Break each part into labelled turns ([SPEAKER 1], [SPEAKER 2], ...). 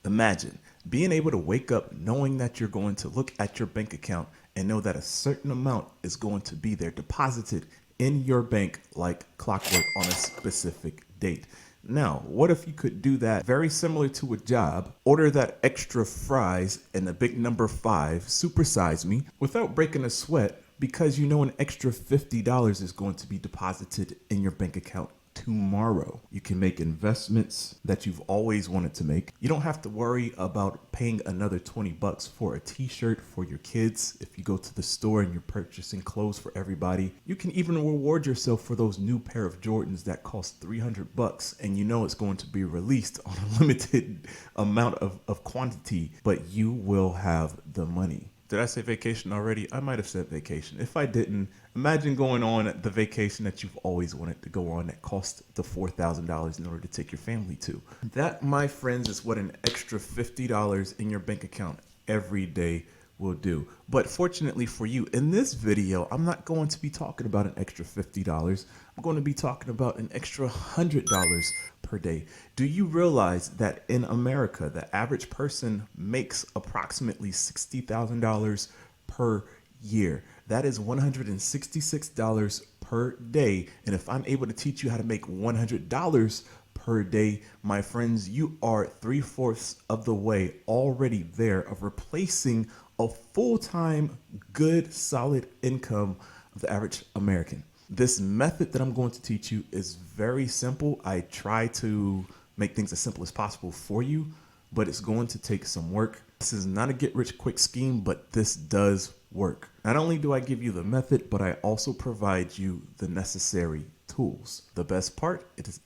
[SPEAKER 1] Imagine being able to wake up knowing that you're going to look at your bank account and know that a certain amount is going to be there deposited in your bank like clockwork on a specific date. Now, what if you could do that very similar to a job, order that extra fries and a big number 5, supersize me, without breaking a sweat because you know an extra $50 is going to be deposited in your bank account tomorrow. You can make investments that you've always wanted to make. You don't have to worry about paying another 20 bucks for a t-shirt for your kids. If you go to the store and you're purchasing clothes for everybody, you can even reward yourself for those new pair of Jordans that cost 300 bucks and you know it's going to be released on a limited amount of quantity, but you will have the money. Did I say vacation already? I might have said vacation. If I didn't, imagine going on the vacation that you've always wanted to go on that cost the $4,000 in order to take your family to. That, my friends, is what an extra $50 in your bank account every day will do. But fortunately for you, in this video, I'm not going to be talking about an extra $50. I'm going to be talking about an extra $100 per day. Do you realize that in America, the average person makes approximately $60,000 per year? That is $166 per day. And if I'm able to teach you how to make $100 per day, my friends, you are 3/4 of the way already there of replacing a full-time, good, solid income of the average American. This method that I'm going to teach you is very simple. I try to make things as simple as possible for you, but it's going to take some work. This is not a get-rich-quick scheme, but this does work. Not only do I give you the method, but I also provide you the necessary tools. The best part is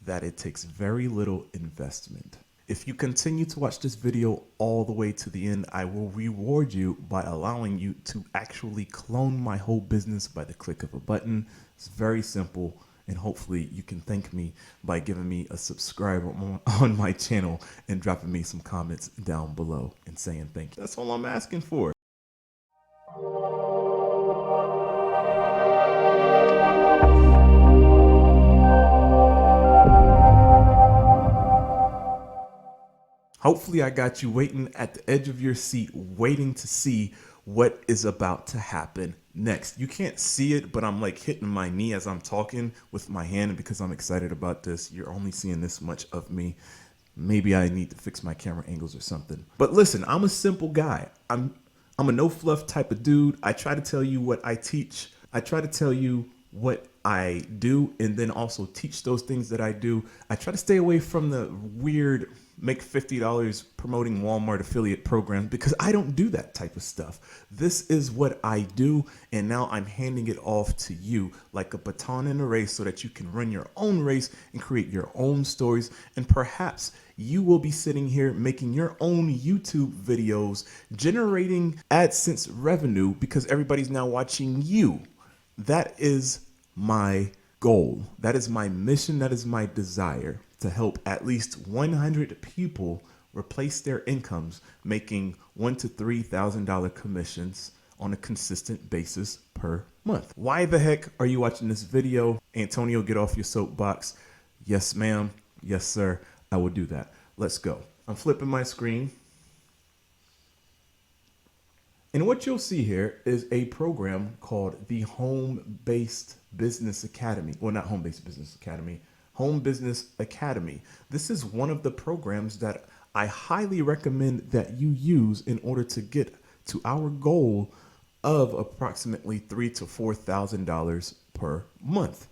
[SPEAKER 1] that it takes very little investment. If you continue to watch this video all the way to the end, I will reward you by allowing you to actually clone my whole business by the click of a button. It's very simple, and hopefully you can thank me by giving me a subscribe on my channel and dropping me some comments down below and saying thank you. That's all I'm asking for. Hopefully I got you waiting at the edge of your seat, waiting to see what is about to happen next. You can't see it, but I'm like hitting my knee as I'm talking with my hand because I'm excited about this. You're only seeing this much of me. Maybe I need to fix my camera angles or something. But listen, I'm a simple guy. I'm a no fluff type of dude. I try to tell you what I teach. I try to tell you what I do and then also teach those things that I do. I try to stay away from the weird make $50 promoting Walmart affiliate program because I don't do that type of stuff. This is what I do, and now I'm handing it off to you like a baton in a race so that you can run your own race and create your own stories, and perhaps you will be sitting here making your own YouTube videos, generating AdSense revenue because everybody's now watching you. That is my goal. That is my mission. That is my desire, to help at least 100 people replace their incomes making $1,000 to $3,000 commissions on a consistent basis per month. Why the heck are you watching this video? Antonio, get off your soapbox. Yes, ma'am. Yes, sir. I will do that. Let's go. I'm flipping my screen. And what you'll see here is a program called the Home-Based Business Academy. Well, not Home-Based Business Academy. Home Business Academy. This is one of the programs that I highly recommend that you use in order to get to our goal of approximately $3,000 to $4,000 per month.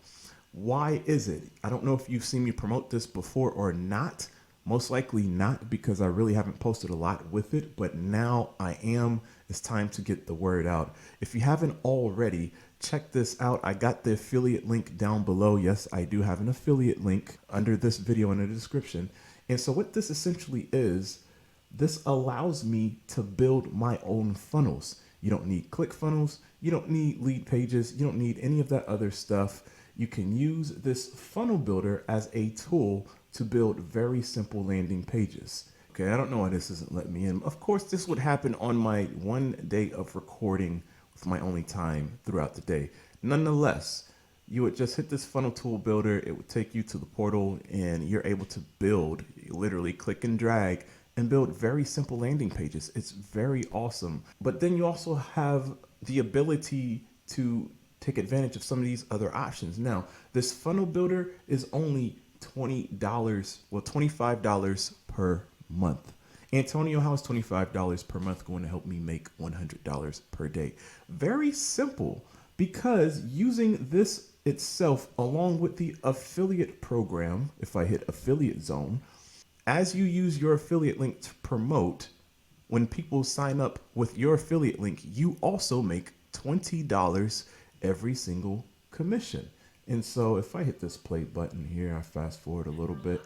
[SPEAKER 1] Why is it? I don't know if you've seen me promote this before or not. Most likely not, because I really haven't posted a lot with it, but now I am. It's time to get the word out. If you haven't already, check this out. I got the affiliate link down below. Yes, I do have an affiliate link under this video in the description. And so what this essentially is, this allows me to build my own funnels. You don't need Clickfunnels. You don't need lead pages. You don't need any of that other stuff. You can use this funnel builder as a tool to build very simple landing pages. Okay, I don't know why this isn't letting me in. Of course, this would happen on my 1 day of recording with my only time throughout the day. Nonetheless, you would just hit this funnel tool builder. It would take you to the portal and you're able to build, you literally click and drag and build very simple landing pages. It's very awesome. But then you also have the ability to take advantage of some of these other options. Now, this funnel builder is only $20, well, $25 per month. Antonio, how is $25 per month going to help me make $100 per day? Very simple, because using this itself along with the affiliate program, if I hit affiliate zone, as you use your affiliate link to promote, when people sign up with your affiliate link, you also make $20 every single commission. And so if I hit this play button here, I fast forward a little bit,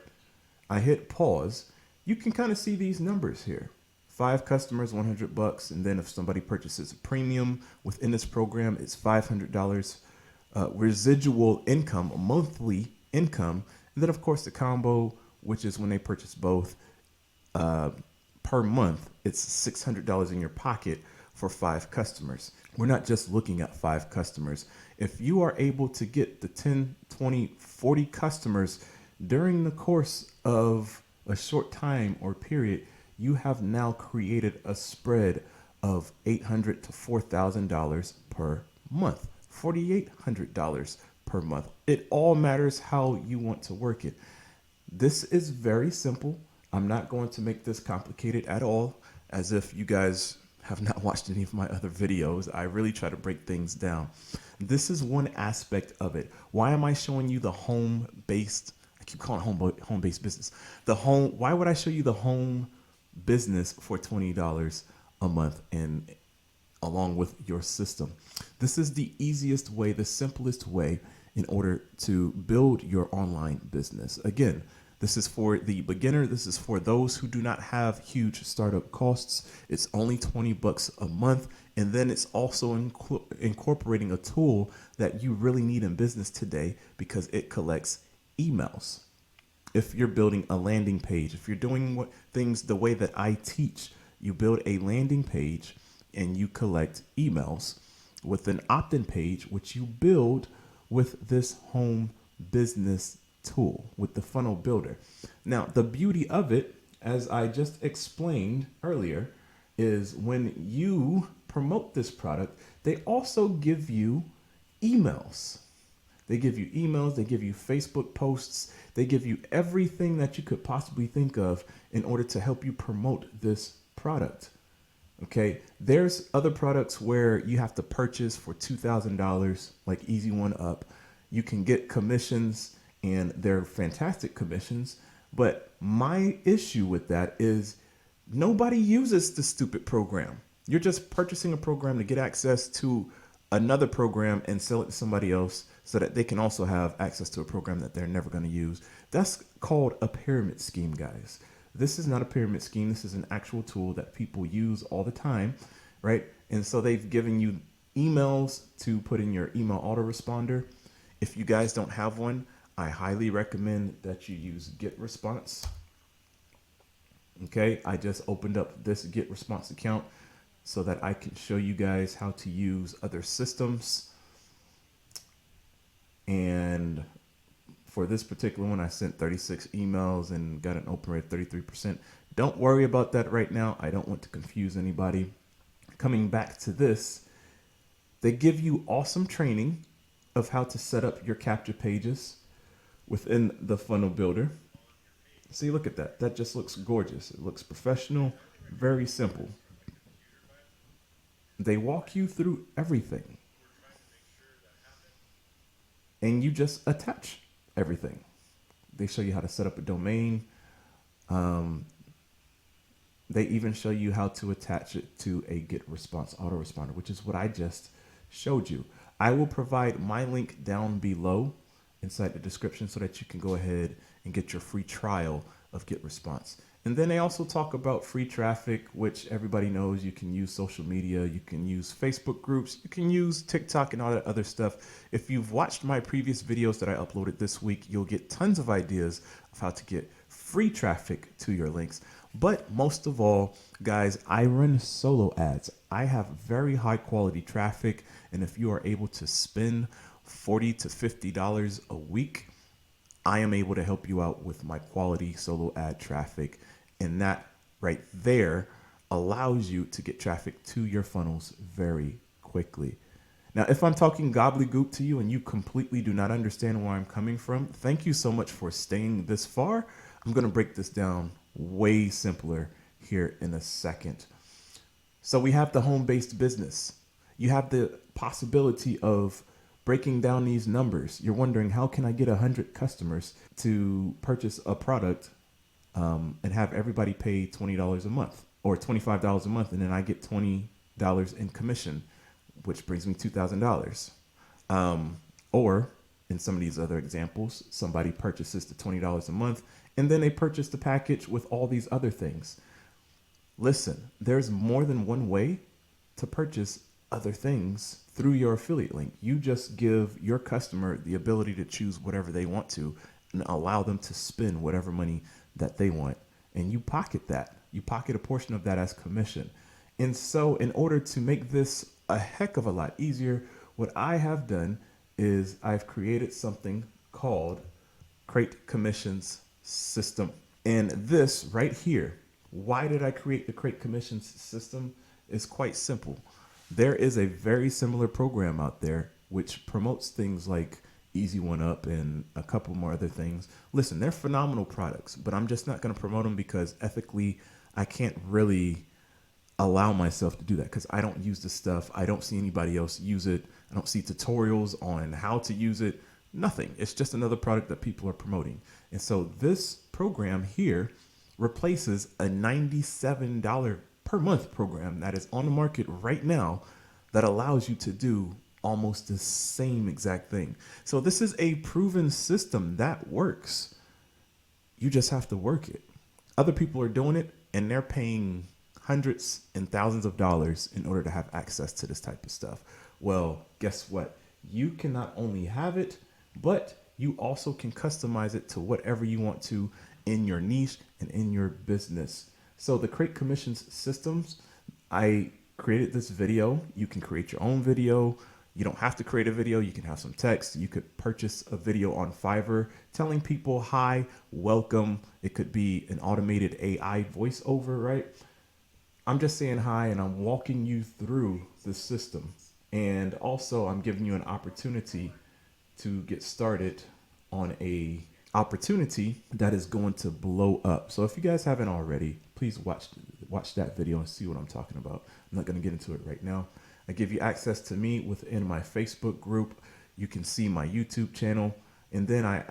[SPEAKER 1] I hit pause, you can kind of see these numbers here. 5 customers, $100. And then if somebody purchases a premium within this program, it's $500 residual income, monthly income. And then of course the combo, which is when they purchase both, per month, it's $600 in your pocket for 5 customers. We're not just looking at 5 customers. If you are able to get the 10, 20, 40 customers during the course of a short time or period, you have now created a spread of $800 to $4,000 per month, $4,800 per month. It all matters how you want to work it. This is very simple. I'm not going to make this complicated at all, as if you guys have not watched any of my other videos. I really try to break things down. This is one aspect of it. Why am I showing you the home-based, I keep calling it home-based business. Why would I show you the home business for $20 a month and along with your system? This is the easiest way, the simplest way in order to build your online business. Again, this is for the beginner. This is for those who do not have huge startup costs. It's only $20 a month. And then it's also incorporating a tool that you really need in business today, because it collects emails. If you're building a landing page, if you're doing things the way that I teach, you build a landing page and you collect emails with an opt-in page, which you build with this home business tool, with the funnel builder. Now, the beauty of it, as I just explained earlier, is when you promote this product, they also give you emails. They give you emails, they give you Facebook posts, they give you everything that you could possibly think of in order to help you promote this product. Okay, there's other products where you have to purchase for $2,000, like Easy One Up. You can get commissions, and they're fantastic commissions. But my issue with that is nobody uses the stupid program. You're just purchasing a program to get access to another program and sell it to somebody else so that they can also have access to a program that they're never going to use. That's called a pyramid scheme, guys. This is not a pyramid scheme. This is an actual tool that people use all the time, right? And so they've given you emails to put in your email autoresponder. If you guys don't have one, I highly recommend that you use GetResponse. Okay, I just opened up this GetResponse account so that I can show you guys how to use other systems. And for this particular one, I sent 36 emails and got an open rate of 33%. Don't worry about that right now. I don't want to confuse anybody. Coming back to this, they give you awesome training of how to set up your capture pages within the funnel builder. See, look at that. That just looks gorgeous. It looks professional, very simple. They walk you through everything, and you just attach everything. They show you how to set up a domain. They even show you how to attach it to a GetResponse autoresponder, which is what I just showed you. I will provide my link down below inside the description so that you can go ahead and get your free trial of GetResponse. And then they also talk about free traffic, which everybody knows. You can use social media, you can use Facebook groups, you can use TikTok and all that other stuff. If you've watched my previous videos that I uploaded this week, you'll get tons of ideas of how to get free traffic to your links. But most of all, guys, I run solo ads. I have very high quality traffic. And if you are able to spend $40 to $50 a week, I am able to help you out with my quality solo ad traffic. And that right there allows you to get traffic to your funnels very quickly. Now, if I'm talking gobbledygook to you and you completely do not understand where I'm coming from, thank you so much for staying this far. I'm going to break this down way simpler here in a second. So we have the home-based business. You have the possibility of breaking down these numbers. You're wondering, how can I get 100 customers to purchase a product and have everybody pay $20 a month or $25 a month, and then I get $20 in commission, which brings me $2,000. Or in some of these other examples, somebody purchases the $20 a month, and then they purchase the package with all these other things. Listen, there's more than one way to purchase other things through your affiliate link. You just give your customer the ability to choose whatever they want to and allow them to spend whatever money that they want. And you pocket that. You pocket a portion of that as commission. And so in order to make this a heck of a lot easier, what I have done is I've created something called Create Commissions System. And this right here, why did I create the Create Commissions System? Is quite simple. There is a very similar program out there which promotes things like Easy One Up and a couple more other things. Listen, they're phenomenal products, but I'm just not going to promote them because ethically I can't really allow myself to do that because I don't use the stuff. I don't see anybody else use it. I don't see tutorials on how to use it. Nothing. It's just another product that people are promoting. And so this program here replaces a $97 per month program that is on the market right now that allows you to do almost the same exact thing. So this is a proven system that works. You just have to work it. Other people are doing it and they're paying hundreds and thousands of dollars in order to have access to this type of stuff. Well, guess what? You can not only have it, but you also can customize it to whatever you want to in your niche and in your business. So the Create Commissions Systems, I created this video. You can create your own video. You don't have to create a video. You can have some text. You could purchase a video on Fiverr telling people, hi, welcome. It could be an automated AI voiceover, right? I'm just saying hi and I'm walking you through the system. And also I'm giving you an opportunity to get started on a opportunity that is going to blow up. So if you guys haven't already, please watch that video and see what I'm talking about. I'm not going to get into it right now. I give you access to me within my Facebook group. You can see my YouTube channel, and then I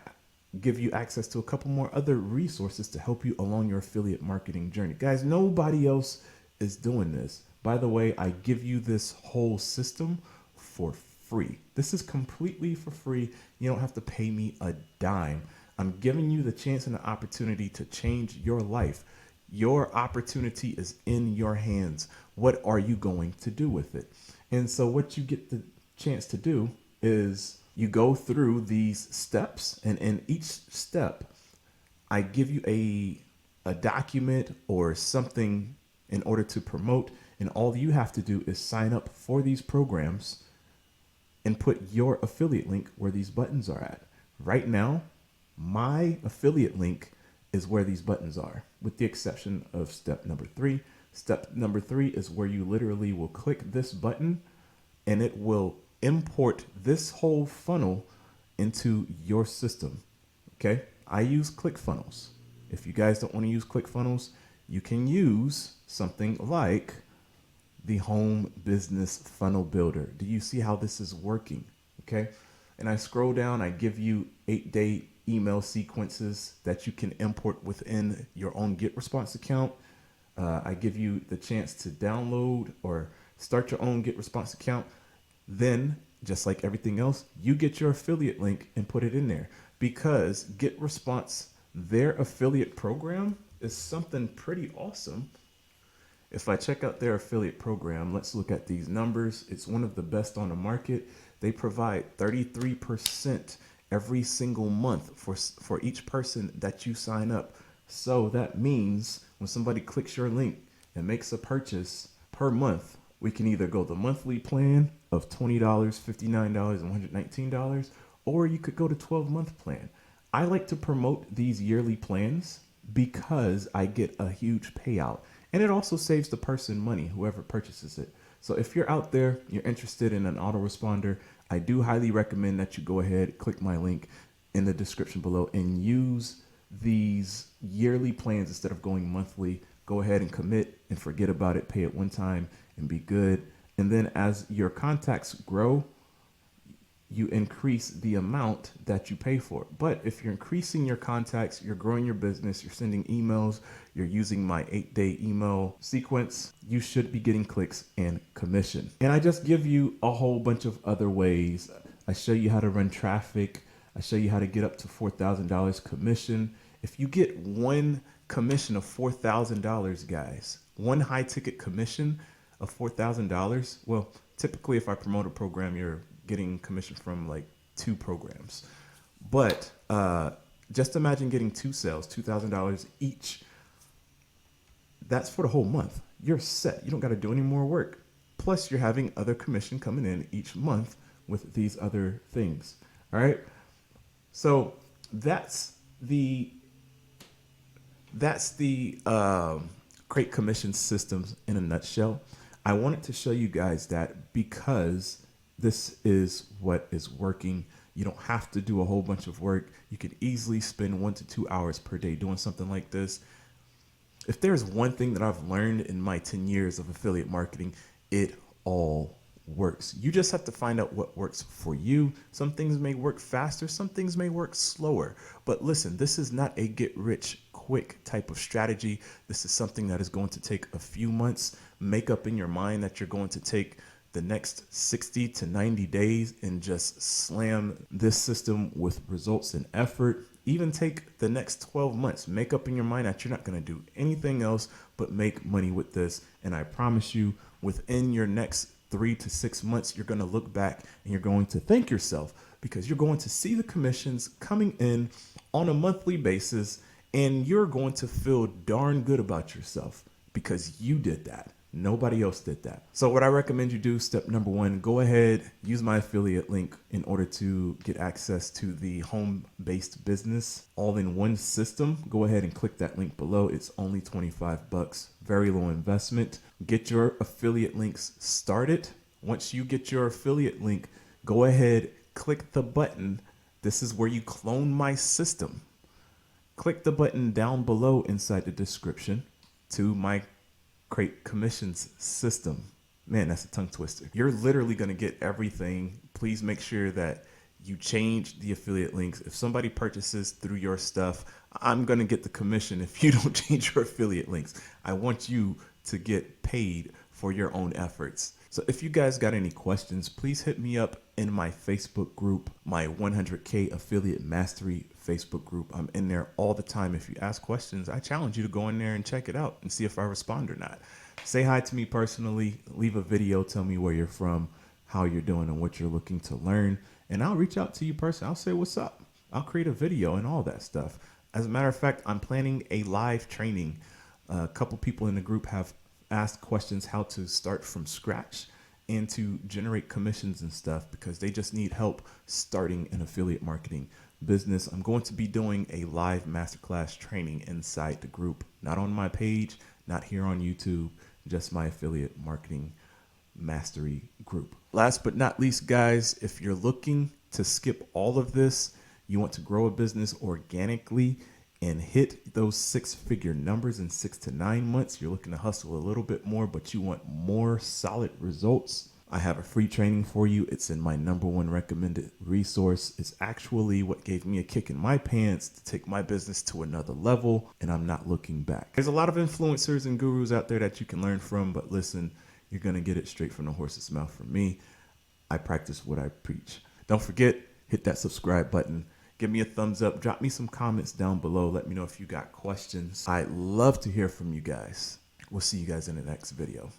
[SPEAKER 1] give you access to a couple more other resources to help you along your affiliate marketing journey. Guys, nobody else is doing this. By the way, I give you this whole system for free. This is completely for free. You don't have to pay me a dime. I'm giving you the chance and the opportunity to change your life. Your opportunity is in your hands. What are you going to do with it? And so what you get the chance to do is you go through these steps, and in each step, I give you a document or something in order to promote. And all you have to do is sign up for these programs and put your affiliate link where these buttons are at. Right now, my affiliate link is where these buttons are, with the exception of step number 3. Step number 3 is where you literally will click this button and it will import this whole funnel into your system. Okay. I use Clickfunnels. If you guys don't want to use Clickfunnels, you can use something like the Home Business Funnel Builder. Do you see how this is working? Okay. And I scroll down, I give you 8-day email sequences that you can import within your own GetResponse account. I give you the chance to download or start your own GetResponse account. Then, just like everything else, you get your affiliate link and put it in there, because GetResponse, their affiliate program, is something pretty awesome. If I check out their affiliate program, let's look at these numbers. It's one of the best on the market. They provide 33% every single month for each person that you sign up. So that means when somebody clicks your link and makes a purchase per month, we can either go the monthly plan of $20, $59, and $119, or you could go to 12-month plan. I like to promote these yearly plans because I get a huge payout. And it also saves the person money, whoever purchases it. So if you're out there, you're interested in an autoresponder, I do highly recommend that you go ahead, click my link in the description below and use these yearly plans instead of going monthly. Go ahead and commit and forget about it, pay it one time and be good. And then as your contacts grow, you increase the amount that you pay for it. But if you're increasing your contacts, you're growing your business, you're sending emails, you're using my 8-day email sequence, you should be getting clicks and commission. And I just give you a whole bunch of other ways. I show you how to run traffic. I show you how to get up to $4,000 commission. If you get one commission of $4,000, guys, one high ticket commission of $4,000, well, typically if I promote a program, you're getting commission from like 2 programs. But just imagine getting 2 sales, $2,000 each. That's for the whole month. You're set. You don't got to do any more work. Plus, you're having other commission coming in each month with these other things. All right. So that's the Create Commission systems in a nutshell. I wanted to show you guys that because this is what is working. You don't have to do a whole bunch of work. You can easily spend 1 to 2 hours per day doing something like this. If there's one thing that I've learned in my 10 years of affiliate marketing, it all works. You just have to find out what works for you. Some things may work faster, some things may work slower. But listen, this is not a get rich quick type of strategy. This is something that is going to take a few months. Make up in your mind that you're going to take the next 60 to 90 days and just slam this system with results and effort. Even take the next 12 months. Make up in your mind that you're not going to do anything else but make money with this. And I promise you, within your next 3 to 6 months, you're going to look back and you're going to thank yourself because you're going to see the commissions coming in on a monthly basis and you're going to feel darn good about yourself because you did that. Nobody else did that. So what I recommend you do, step number 1, go ahead, use my affiliate link in order to get access to the home-based business all-in-one system. Go ahead and click that link below. It's only $25, very low investment. Get your affiliate links started. Once you get your affiliate link, go ahead, click the button. This is where you clone my system. Click the button down below inside the description to my Create Commissions system. Man, that's a tongue twister. You're literally going to get everything. Please make sure that you change the affiliate links. If somebody purchases through your stuff, I'm going to get the commission if you don't change your affiliate links. I want you to get paid for your own efforts. So if you guys got any questions, please hit me up in my Facebook group, my 100K Affiliate Mastery Facebook group. I'm in there all the time. If you ask questions, I challenge you to go in there and check it out and see if I respond or not. Say hi to me personally, leave a video, tell me where you're from, how you're doing and what you're looking to learn. And I'll reach out to you personally. I'll say, what's up? I'll create a video and all that stuff. As a matter of fact, I'm planning a live training. A couple people in the group have asked questions how to start from scratch and to generate commissions and stuff because they just need help starting an affiliate marketing business. I'm going to be doing a live masterclass training inside the group, not on my page, not here on YouTube, just my affiliate marketing mastery group. Last but not least, guys, if you're looking to skip all of this, you want to grow a business organically and hit those 6-figure numbers in 6 to 9 months, you're looking to hustle a little bit more, but you want more solid results, I have a free training for you. It's in my #1 recommended resource. It's actually what gave me a kick in my pants to take my business to another level, and I'm not looking back. There's a lot of influencers and gurus out there that you can learn from, but listen, you're going to get it straight from the horse's mouth from me. I practice what I preach. Don't forget, hit that subscribe button. Give me a thumbs up. Drop me some comments down below. Let me know if you got questions. I'd love to hear from you guys. We'll see you guys in the next video.